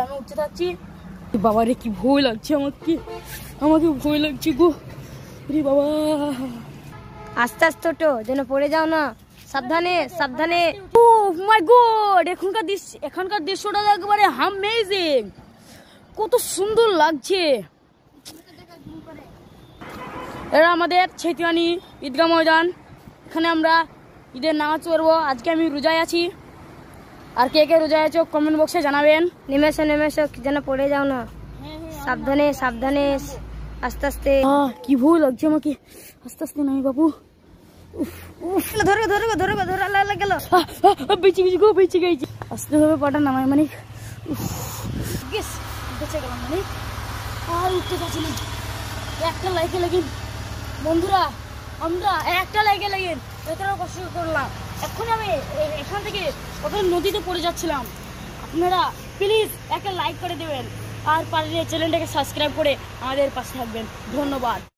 আমি উঠতে থাকছি। বাবা রে কি ভয় লাগছে আমাকে ভয় লাগছে গো। রে বাবা, আস্তে আস্তে ওঠো যেন পড়ে যাও না, সাবধানে সাবধানে। ও মাই গড, এখানকার দৃশ্যটা একেবারে অ্যামেজিং, কত সুন্দর লাগছে। এরা আমাদের ছেতিয়ানি ঈদগাহ ময়দান, এখানে আমরা ঈদের নামাজ পড়বো। আজকে আমি রোজায় আছি, আর কে কে রোজায় আছো কমেন্ট বক্সে জানাবেন। নেমেছো যেন পড়ে যাও না, সাবধানে সাবধানে, আস্তে আস্তে। কি ভয় লাগছে আমাকে, আস্তে আস্তে নাই বাবু। ধরো ধরা গেল, বেঁচে গেছি। আস্তে ভাবে পাটা নামাই মানে বেঁচে গেলাম মানে। আর উঠতে পারছি না। একটা লাইকে লাগিন বন্ধুরা, আমরা একটা লাইকে লাগিন, এতটা কষ্ট করলাম। এখন আমি এখান থেকে কত নদীতে পড়ে যাচ্ছিলাম। আপনারা প্লিজ একটা লাইক করে দেবেন, আর পারলে চ্যানেলটাকে সাবস্ক্রাইব করে আমাদের পাশে থাকবেন। ধন্যবাদ।